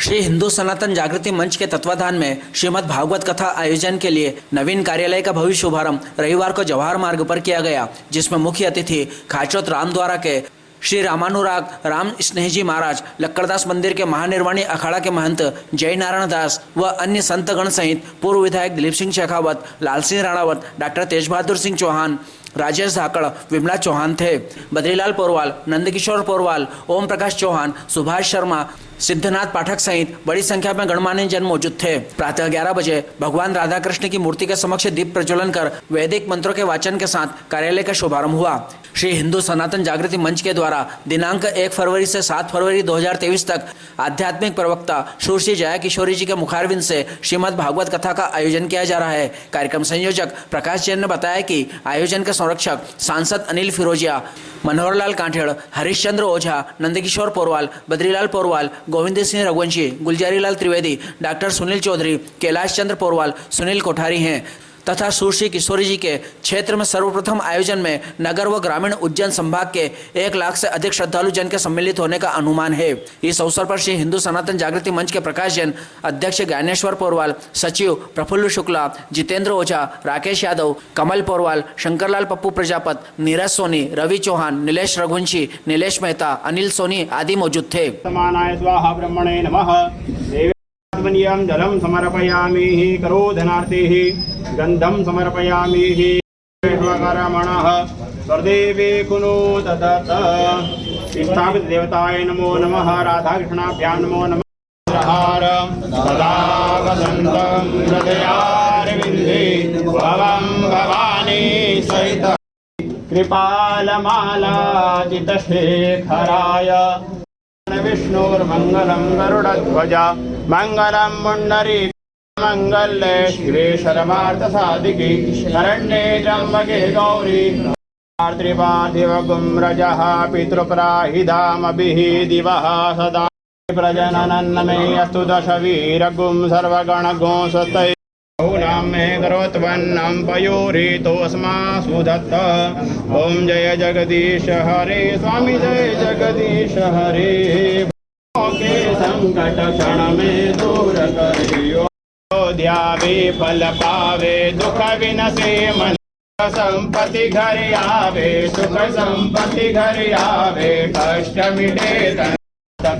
श्री हिंदू सनातन जागृति मंच के तत्वाधान में श्रीमद् भागवत कथा आयोजन के लिए नवीन कार्यालय का भव्य शुभारंभ रविवार को जवाहर मार्ग पर किया गया, जिसमें मुख्य अतिथि खाचोत रामद्वारा के श्री रामानुराग राम स्नेहजी महाराज, लक्कड़दास मंदिर के महानिर्वाणी अखाड़ा के महंत जय नारायण दास व अन्य संतगण सहित पूर्व विधायक दिलीप सिंह शेखावत, लाल सिंह राणावत, डॉक्टर तेज बहादुर सिंह चौहान, राजेश धाकड़, विमला चौहान थे। बद्रीलाल पोरवाल, नंदकिशोर पोरवाल, ओम प्रकाश चौहान, सुभाष शर्मा, सिद्धनाथ पाठक सहित बड़ी संख्या में गणमान्य जन मौजूद थे। प्रातः 11 बजे भगवान राधा कृष्ण की मूर्ति के समक्ष दीप प्रज्वलन कर वैदिक मंत्रों के वाचन के साथ कार्यालय का शुभारंभ हुआ। श्री हिंदू सनातन जागृति मंच के द्वारा दिनांक 1 फरवरी से 7 फरवरी 2023 तक आध्यात्मिक प्रवक्ता सुश्री जया किशोरी जी के मुखारविंद से श्रीमद् भागवत कथा का आयोजन किया जा रहा है। कार्यक्रम संयोजक प्रकाश जैन ने बताया कि आयोजन के संरक्षक सांसद अनिल फिरोजिया, मनोहरलाल कांठेड़, हरीशचंद्र ओझा, नंदकिशोर पोरवाल, बद्रीलाल पोरवाल, गोविंद सिंह रघुवंशी, गुलजारीलाल त्रिवेदी, डॉक्टर सुनील चौधरी, कैलाश चंद्र पोरवाल, सुनील कोठारी हैं तथा सुश्री किशोरी जी के क्षेत्र में सर्वप्रथम आयोजन में नगर व ग्रामीण उज्जैन संभाग के 1 लाख से अधिक श्रद्धालु जन के सम्मिलित होने का अनुमान है। इस अवसर पर श्री हिंदू सनातन जागृति मंच के प्रकाश जैन, अध्यक्ष ज्ञानेश्वर पोरवाल, सचिव प्रफुल्ल शुक्ला, जितेंद्र ओझा, राकेश यादव, कमल पोरवाल, शंकरलाल पप्पू प्रजापत, नीरज सोनी, रवि चौहान, नीलेश रघुवंशी, नीलेश मेहता, अनिल सोनी आदि मौजूद थे। जलम समर्पयामि करोधनार्तिः गंधम समर्पयामि स्वकर्मणः सर्वदेवे कुनो ततत। स्थापित देवताय नमो नमः। राधाकृष्णाभ्यां नमो नमः। हार सदा वसन्तं हृदयारविन्दे भवं भवानी सहित कृपालमाला चितशेखराय विष्णुर्मंगलं गरुडध्वज मंगलं मुंडरी मंगल्ये शिवे सर्वार्थसाधिके शरण्ये त्र्यंबके गौरी त्रिपार्थिवगुं रजः पितृप्राहिधामभिः दिवः सदा प्रजननन्नमे अस्तु दशवीरगुं सर्वगणगुं सतये नाम मे करोत्वन्नं पयोरितोऽस्मासु दत्त। ओम जय जगदीश हरे स्वामी जय जगदीश हरे। के संकट क्षण में दूर करियो ध्यावे फल पावे दुख विनसे मन संपत्ति घर आवे सुख संपत्ति घर आवे कष्ट मिटे तन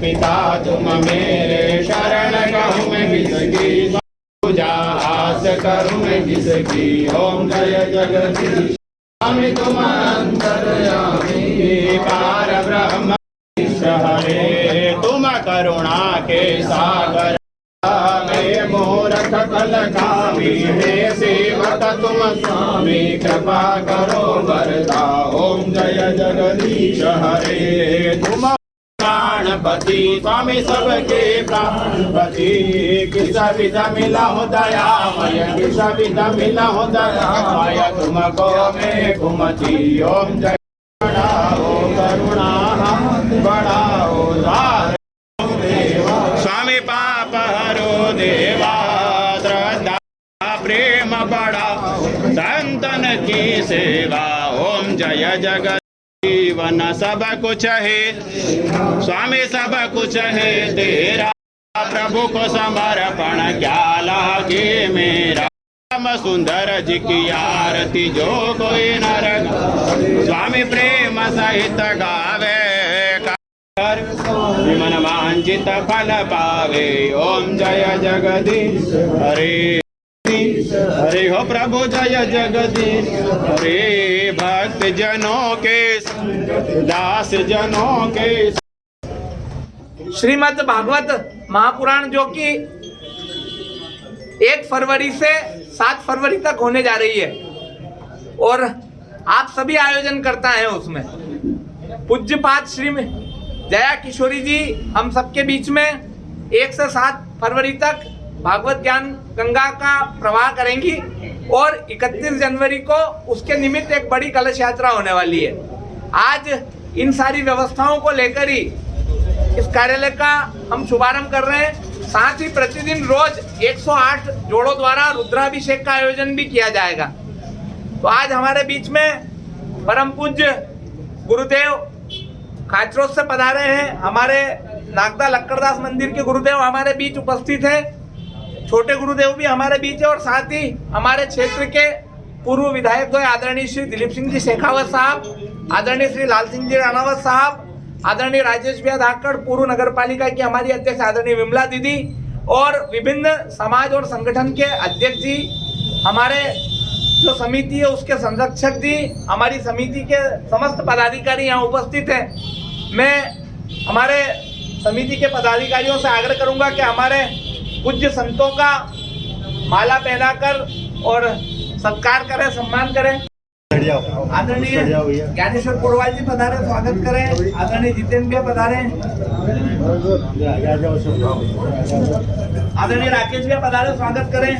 पिता तुम मेरे शरण गहूँ में किसकी पूजा आस करूँ मैं किसकी। ओम जय जगदीश स्वामी तुम अंतर्यामी पार ब्रह्म हरे तुम करुणा के सागर मैं मूर्ख कलकामी हे सेवक तुम स्वामी कृपा करो वरदा। ओम जय जगदीश हरे तुम प्राणपति स्वामी सबके प्राणपति किस विध मिला हो दयामय किस विध मिला हो दयामय तुमको मैं घुमती। ओम जय बढ़ाओ करुणा बढ़ाओ द्वार स्वामी पाप हरो देवा श्रद्धा प्रेम बढ़ाओ संतन की सेवा। ओम जय जगत जीवन सब कुछ है स्वामी सब कुछ है तेरा प्रभु को समर्पण क्या लागे मेरा। सुंदर जी की आरती जो कोई नर स्वामी प्रेम सहित गावे मन वांछित फल पावे। ओम जय जगदीश हरे हरे हो प्रभु जय जगदीश हरे। भक्त जनों के दास जनों के श्रीमद् भागवत महापुराण जो कि 1 फरवरी से 7 फरवरी तक होने जा रही है और आप सभी आयोजन करता है उसमें पूज्यपाद श्री जया किशोरी जी हम सबके बीच में 1 से 7 फरवरी तक भागवत ज्ञान गंगा का प्रवाह करेंगी और 31 जनवरी को उसके निमित्त एक बड़ी कलश यात्रा होने वाली है। आज इन सारी व्यवस्थाओं को लेकर ही इस कार्यालय का हम शुभारंभ कर रहे हैं। साथ ही प्रतिदिन रोज 108 जोड़ों द्वारा रुद्राभिषेक का आयोजन भी किया जाएगा। तो आज हमारे बीच में परम पूज्य गुरुदेव खाचरोद से पधारे हैं हमारे नागदा लक्कड़दास मंदिर के गुरुदेव हमारे बीच उपस्थित है, छोटे गुरुदेव भी हमारे बीच है, और साथ ही हमारे क्षेत्र के पूर्व विधायक द्वय आदरणीय श्री दिलीप सिंह जी शेखावत साहब, आदरणीय श्री लाल सिंह जी राणावत साहब, आदरणीय राजेश भैया धाकड़, पूर्व नगर पालिका की हमारी अध्यक्ष आदरणीय विमला दीदी, और विभिन्न समाज और संगठन के अध्यक्ष जी, हमारे जो समिति है उसके संरक्षक जी, हमारी समिति के समस्त पदाधिकारी यहाँ उपस्थित हैं। मैं हमारे समिति के पदाधिकारियों से आग्रह करूंगा कि हमारे पूज्य संतों का माला पहनाकर और सत्कार करें, सम्मान करें। आदरणीय ज्ञानेश्वर पुरवाल जी पधारे, स्वागत करें। आदरणीय जितेंद्र भैया पधारे, आदरणीय राकेश भैया पधारे, स्वागत करें।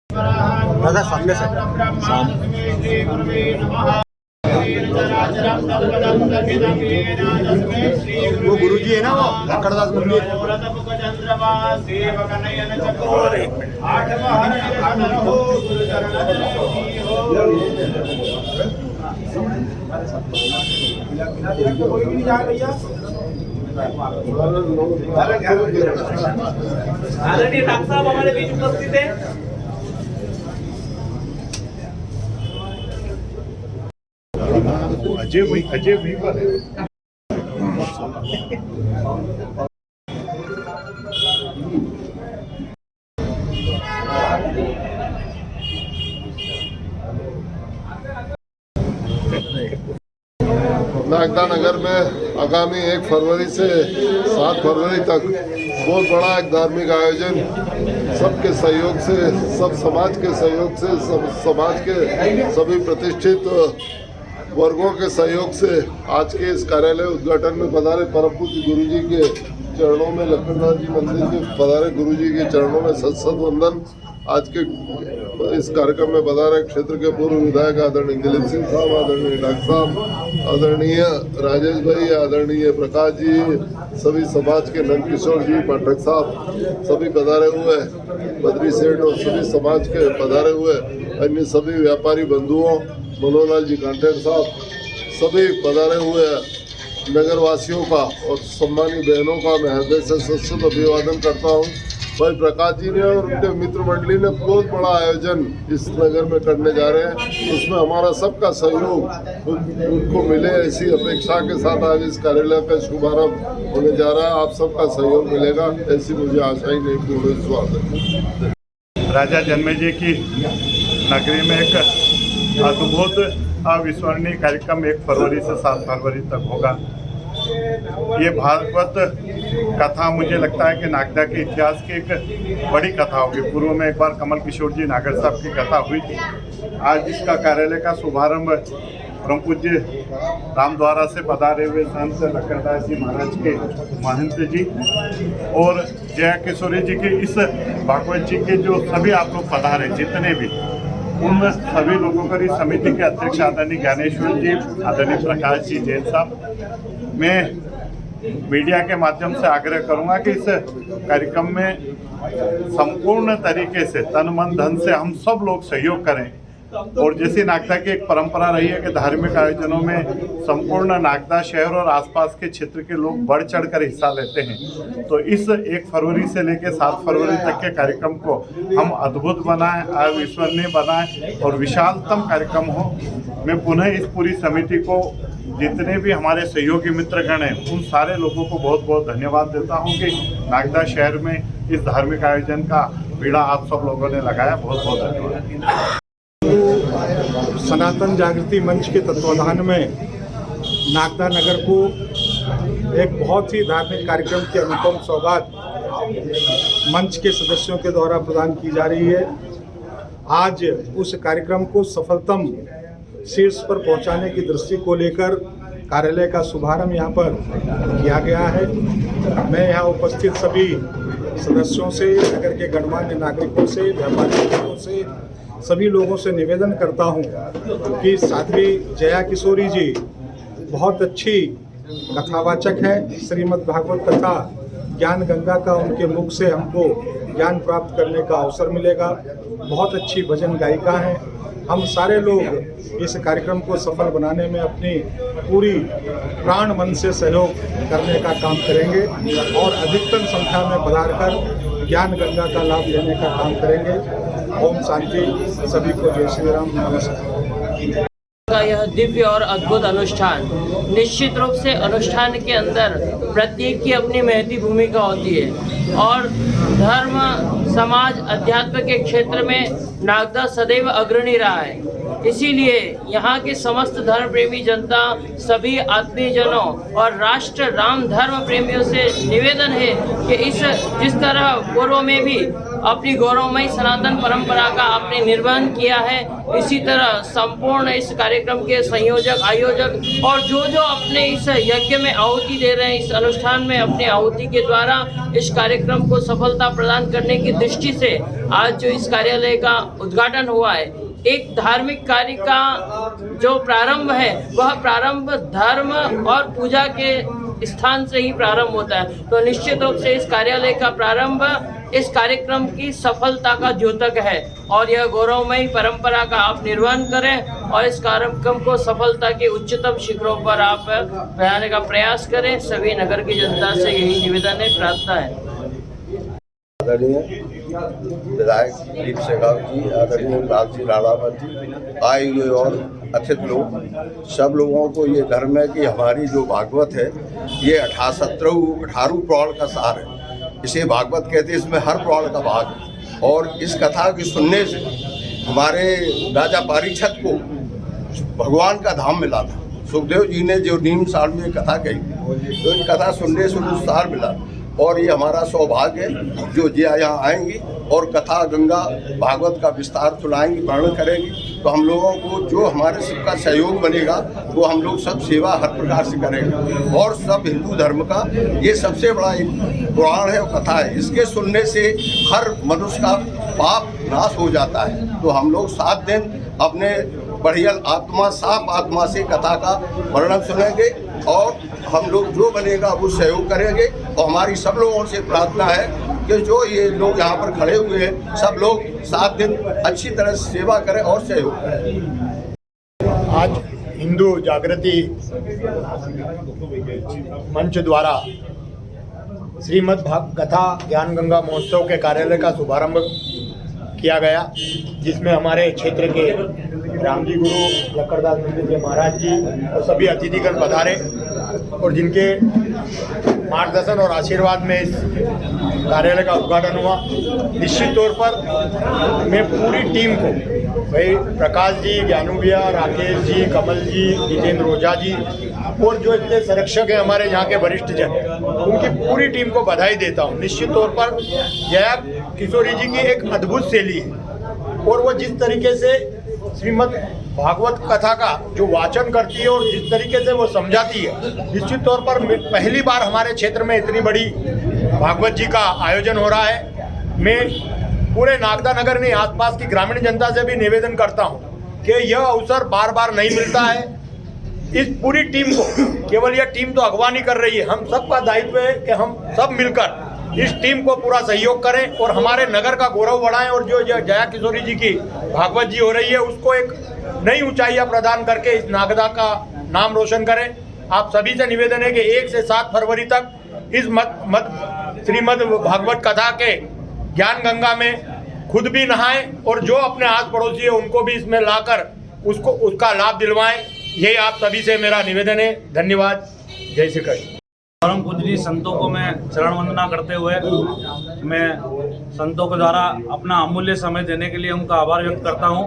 दादा सामने से वो गुरुजी है ना, वो लक्कड़दास मंदिर। आदरणीय डॉक्टर साहब हमारे बीच उपस्थित है। अजय भाई पर नागदा नगर में आगामी 1 फरवरी से 7 फरवरी तक बहुत बड़ा एक धार्मिक आयोजन सबके सहयोग से, सब समाज के सहयोग से, सब समाज के सभी प्रतिष्ठित वर्गों के सहयोग से आज के इस कार्यालय उद्घाटन में पधारे परम पूज्य गुरुजी के चरणों में, लक्कड़दास जी मंदिर के पधारे गुरुजी के चरणों में सत वंदन। आज के इस कार्यक्रम में पधारे क्षेत्र के पूर्व विधायक आदरणीय दिलीप सिंह साहब, आदरणीय डॉक्टर साहब, आदरणीय राजेश भाई, आदरणीय प्रकाश जी, सभी समाज के नंदकिशोर जी, पाठक साहब, सभी पधारे हुए, बद्री सेठ और सभी समाज के पधारे हुए अन्य सभी व्यापारी बंधुओं, मनोहरलाल जी कांटेर साहब, सभी पधारे हुए नगरवासियों का और सम्मानी बहनों का मैं हृदय से सशक्त अभिवादन करता हूँ। भाई प्रकाश जी ने और उनके मित्र मंडली ने बहुत बड़ा आयोजन इस नगर में करने जा रहे हैं, उसमें हमारा सबका सहयोग उनको मिले, ऐसी अपेक्षा के साथ आज इस कार्यालय का शुभारंभ होने जा रहा है। आप सबका सहयोग मिलेगा ऐसी मुझे आशा ही नहीं, पूर्ण विश्वास है। राजा जन्मेजय की नगरी में एक अद्भुत अविस्मरणीय कार्यक्रम 1 फरवरी से 7 फरवरी तक होगा। ये भागवत कथा मुझे लगता है कि नागदा के इतिहास की एक बड़ी कथा होगी। पूर्व में एक बार कमल किशोर जी नागर साहब की कथा हुई थी। आज इसका कार्यालय का शुभारंभ परम पूज्य रामद्वारा से पधारे हुए संत लक्कड़दास जी महाराज के महंत जी और जया किशोरी जी के इस भागवत जी के जो सभी आप लोग पधारे जितने भी, उन सभी लोगों की समिति के अध्यक्ष आदरणीय ज्ञानेश्वर जी, आदरणीय प्रकाश जी जैन साहब, मैं मीडिया के माध्यम से आग्रह करूंगा कि इस कार्यक्रम में संपूर्ण तरीके से तन मन धन से हम सब लोग सहयोग करें। और जैसे नागदा की एक परंपरा रही है कि धार्मिक आयोजनों में संपूर्ण नागदा शहर और आसपास के क्षेत्र के लोग बढ़ चढ़कर हिस्सा लेते हैं, तो इस 1 फरवरी से लेकर 7 फरवरी तक के कार्यक्रम को हम अद्भुत बनाएं, अविस्मरणीय बनाएं और विशालतम कार्यक्रम हो। मैं पुनः इस पूरी समिति को, जितने भी हमारे सहयोगी मित्रगण हैं, उन सारे लोगों को बहुत बहुत धन्यवाद देता हूं कि नागदा शहर में इस धार्मिक आयोजन का बीड़ा आप सब लोगों ने लगाया। बहुत बहुत धन्यवाद। सनातन जागृति मंच के तत्वाधान में नागदा नगर को एक बहुत ही धार्मिक कार्यक्रम की अनुपम सौगात मंच के सदस्यों के द्वारा प्रदान की जा रही है। आज उस कार्यक्रम को सफलतम शीर्ष पर पहुंचाने की दृष्टि को लेकर कार्यालय का शुभारंभ यहाँ पर किया गया है। मैं यहाँ उपस्थित सभी सदस्यों से, नगर के गणमान्य नागरिकों से, व्यापारी लोगों से, सभी लोगों से निवेदन करता हूँ कि साध्वी जया किशोरी जी बहुत अच्छी कथावाचक है। श्रीमद् भागवत कथा ज्ञान गंगा का उनके मुख से हमको ज्ञान प्राप्त करने का अवसर मिलेगा। बहुत अच्छी भजन गायिका हैं। हम सारे लोग इस कार्यक्रम को सफल बनाने में अपनी पूरी प्राण मन से सहयोग करने का काम करेंगे और अधिकतम संख्या में पधारकर ज्ञान गंगा का लाभ लेने का काम करेंगे। ओम शांति। सभी को जय श्री राम। नमस्कार। का यह दिव्य और अद्भुत अनुष्ठान, निश्चित रूप से अनुष्ठान के अंदर प्रत्येक की अपनी महती भूमिका होती है और धर्म, समाज, अध्यात्म के क्षेत्र में नागदा सदैव अग्रणी रहा है। इसीलिए यहाँ के समस्त धर्म प्रेमी जनता, सभी आत्मीय जनों और राष्ट्र राम धर्म प्रेमियों से निवेदन है कि जिस तरह पूर्व में भी अपनी गौरवमयी सनातन परंपरा का आपने निर्वहन किया है, इसी तरह संपूर्ण इस कार्यक्रम के संयोजक, आयोजक और जो अपने इस यज्ञ में आहुति दे रहे हैं, इस अनुष्ठान में अपने आहुति के द्वारा इस कार्यक्रम को सफलता प्रदान करने की दृष्टि से आज जो इस कार्यालय का उद्घाटन हुआ है, एक धार्मिक कार्य का जो प्रारंभ है वह प्रारंभ धर्म और पूजा के स्थान से ही प्रारंभ होता है। तो निश्चित रूप से इस कार्यालय का प्रारंभ इस कार्यक्रम की सफलता का द्योतक है और यह गौरवमयी परंपरा का आप निर्वहन करें और इस कार्यक्रम को सफलता के उच्चतम शिखरों पर आप बढ़ाने का प्रयास करें। सभी नगर की जनता से यही निवेदन है, प्रार्थना है। आदरणीय विधायक दिलीप शेखावत जी, आदरणीय लालजी राणावत जी, आए हुए और अतिथि लोग, सब लोगों को ये धर्म है कि हमारी जो भागवत है ये 18 पुराण का सार है। इसे भागवत कहते हैं। इसमें हर पुराण का भाग है और इस कथा के सुनने से हमारे राजा परीक्षित को भगवान का धाम मिला था। सुखदेव जी ने जो नीम साल में कथा कही, तो इस कथा सुनने से उन्हें सार मिला और ये हमारा सौभाग्य है जो जी यहाँ आएंगी और कथा गंगा भागवत का विस्तार सुनाएंगी, वर्णन करेंगी। तो हम लोगों को जो हमारे सबका सहयोग बनेगा वो हम लोग सब सेवा हर प्रकार से करेंगे और सब हिंदू धर्म का ये सबसे बड़ा एक पुराण है और कथा है। इसके सुनने से हर मनुष्य का पाप नाश हो जाता है। तो हम लोग 7 दिन अपने बढ़िया आत्मा, साफ आत्मा से कथा का वर्णन सुनेंगे और हम लोग जो बनेगा वो सहयोग करेंगे। और हमारी सब लोगों से प्रार्थना है कि जो ये लोग यहाँ पर खड़े हुए हैं सब लोग 7 दिन अच्छी तरह से सेवा करें और सहयोग करें। आज हिंदू जागृति मंच द्वारा श्रीमद् भागवत कथा ज्ञान गंगा महोत्सव के कार्यालय का शुभारंभ किया गया, जिसमें हमारे क्षेत्र के राम जी गुरु लक्कड़दास मंदिर के महाराज जी और सभी अतिथिगण पधारे और जिनके मार्गदर्शन और आशीर्वाद में इस कार्यालय का उद्घाटन हुआ। निश्चित तौर पर मैं पूरी टीम को, भाई प्रकाश जी, ज्ञानू भैया, राकेश जी, कमल जी, जितेंद्र ओझा जी और जो इतने संरक्षक हैं हमारे यहाँ के वरिष्ठ जन, उनकी पूरी टीम को बधाई देता हूँ। निश्चित तौर पर जया किशोरी जी की एक अद्भुत शैली है और वो जिस तरीके से श्रीमद् भागवत कथा का जो वाचन करती है और जिस तरीके से वो समझाती है, निश्चित तौर पर पहली बार हमारे क्षेत्र में इतनी बड़ी भागवत जी का आयोजन हो रहा है। मैं पूरे नागदा नगर में आसपास की ग्रामीण जनता से भी निवेदन करता हूँ कि यह अवसर बार बार नहीं मिलता है। इस पूरी टीम को, केवल यह टीम तो अगवानी कर रही है, हम सबका दायित्व है कि हम सब मिलकर इस टीम को पूरा सहयोग करें और हमारे नगर का गौरव बढ़ाएं और जो जया किशोरी जी की भागवत जी हो रही है उसको एक नई ऊंचाइयां प्रदान करके इस नागदा का नाम रोशन करें। आप सभी से निवेदन है कि 1 से 7 फरवरी तक इस श्रीमद् भागवत कथा के ज्ञान गंगा में खुद भी नहाएं और जो अपने आस पड़ोसी है उनको भी इसमें लाकर उसका लाभ दिलवाएं। यही आप सभी से मेरा निवेदन है। धन्यवाद। जय श्री कृष्ण। परम पूजनीय संतों को मैं चरण वंदना करते हुए मैं संतों के द्वारा अपना अमूल्य समय देने के लिए उनका आभार व्यक्त करता हूं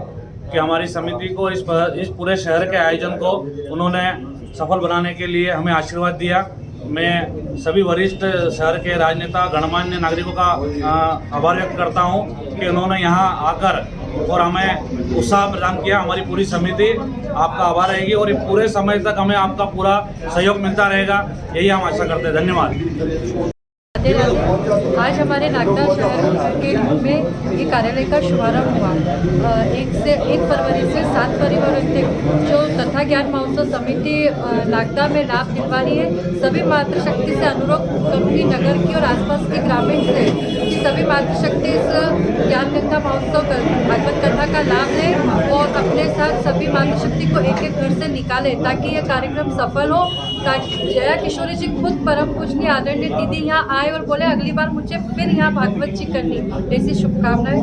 कि हमारी समिति को इस पूरे शहर के आयोजन को उन्होंने सफल बनाने के लिए हमें आशीर्वाद दिया। मैं सभी वरिष्ठ शहर के राजनेता, गणमान्य नागरिकों का आभार व्यक्त करता हूं कि उन्होंने यहां आकर और हमें उत्साह प्रदान किया। हमारी पूरी समिति आपका आभार रहेगी और पूरे समय तक हमें आपका पूरा सहयोग मिलता रहेगा, यही हम आशा करते हैं। धन्यवाद। आज हमारे नागदा शहर के में ये कार्यालय का शुभारंभ हुआ। 1 फरवरी से 7 फरवरी तक जो कथा ज्ञान महोत्सव समिति नागदा में लाभ दिलवा रही है। सभी मातृशक्ति से अनुरोध करूँगी नगर की और आसपास के ग्रामीण से कि सभी मातृशक्ति इस ज्ञान गंगा महोत्सव भागवत कथा का लाभ ले और अपने साथ सभी मातृशक्ति को एक एक घर से निकाले ताकि ये कार्यक्रम सफल हो, ताकि जया किशोरी जी खुद परम पूजनीय आदरणीय दीदी यहाँ आए और बोले अगली बार मुझे फिर यहाँ भागवत जी करनी, ऐसी शुभकामनाएं।